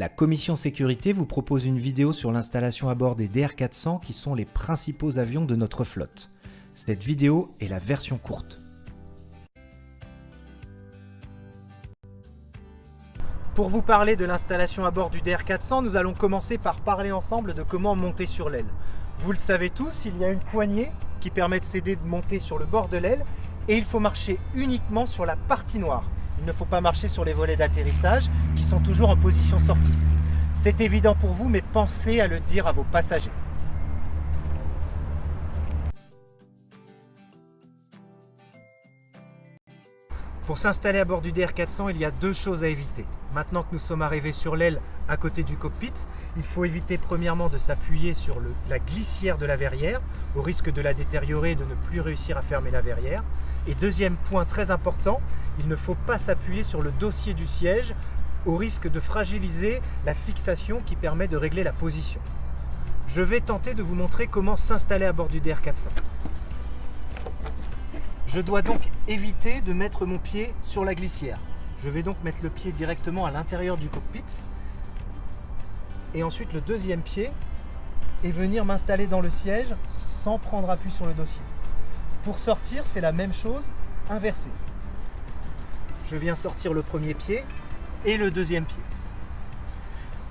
La commission sécurité vous propose une vidéo sur l'installation à bord des DR400 qui sont les principaux avions de notre flotte. Cette vidéo est la version courte. Pour vous parler de l'installation à bord du DR400, nous allons commencer par parler ensemble de comment monter sur l'aile. Vous le savez tous, il y a une poignée qui permet de s'aider de monter sur le bord de l'aile et il faut marcher uniquement sur la partie noire. Il ne faut pas marcher sur les volets d'atterrissage qui sont toujours en position sortie. C'est évident pour vous, mais pensez à le dire à vos passagers. Pour s'installer à bord du DR400, il y a deux choses à éviter. Maintenant que nous sommes arrivés sur l'aile à côté du cockpit, il faut éviter premièrement de s'appuyer sur la glissière de la verrière, au risque de la détériorer et de ne plus réussir à fermer la verrière. Et deuxième point très important, il ne faut pas s'appuyer sur le dossier du siège, au risque de fragiliser la fixation qui permet de régler la position. Je vais tenter de vous montrer comment s'installer à bord du DR400. Je dois donc éviter de mettre mon pied sur la glissière. Je vais donc mettre le pied directement à l'intérieur du cockpit et ensuite le deuxième pied et venir m'installer dans le siège sans prendre appui sur le dossier. Pour sortir, c'est la même chose, inversée. Je viens sortir le premier pied et le deuxième pied.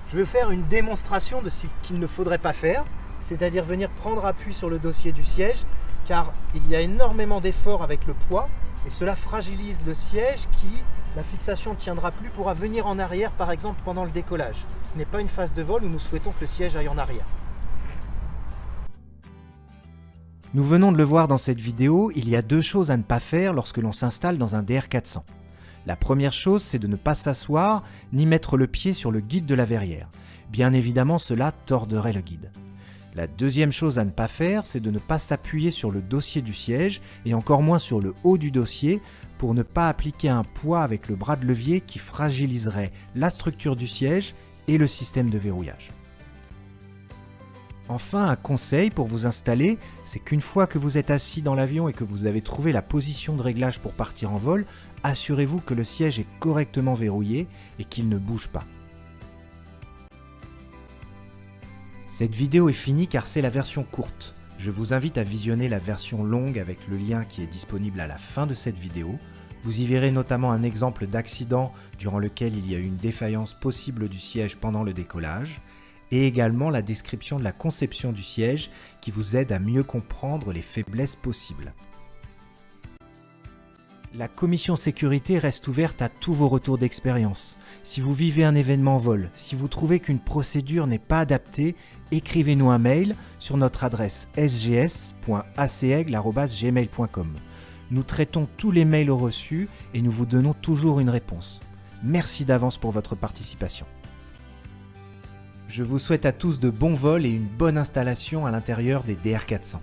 Je vais faire une démonstration de ce qu'il ne faudrait pas faire, c'est-à-dire venir prendre appui sur le dossier du siège, car il y a énormément d'efforts avec le poids et cela fragilise le siège qui, la fixation ne tiendra plus, pourra venir en arrière par exemple pendant le décollage. Ce n'est pas une phase de vol où nous souhaitons que le siège aille en arrière. Nous venons de le voir dans cette vidéo, il y a deux choses à ne pas faire lorsque l'on s'installe dans un DR400. La première chose, c'est de ne pas s'asseoir ni mettre le pied sur le guide de la verrière. Bien évidemment, cela torderait le guide. La deuxième chose à ne pas faire, c'est de ne pas s'appuyer sur le dossier du siège et encore moins sur le haut du dossier pour ne pas appliquer un poids avec le bras de levier qui fragiliserait la structure du siège et le système de verrouillage. Enfin, un conseil pour vous installer, c'est qu'une fois que vous êtes assis dans l'avion et que vous avez trouvé la position de réglage pour partir en vol, assurez-vous que le siège est correctement verrouillé et qu'il ne bouge pas. Cette vidéo est finie car c'est la version courte. Je vous invite à visionner la version longue avec le lien qui est disponible à la fin de cette vidéo. Vous y verrez notamment un exemple d'accident durant lequel il y a eu une défaillance possible du siège pendant le décollage et également la description de la conception du siège qui vous aide à mieux comprendre les faiblesses possibles. La commission sécurité reste ouverte à tous vos retours d'expérience. Si vous vivez un événement vol, si vous trouvez qu'une procédure n'est pas adaptée, écrivez-nous un mail sur notre adresse sgs.acaigle@gmail.com. Nous traitons tous les mails reçus et nous vous donnons toujours une réponse. Merci d'avance pour votre participation. Je vous souhaite à tous de bons vols et une bonne installation à l'intérieur des DR400.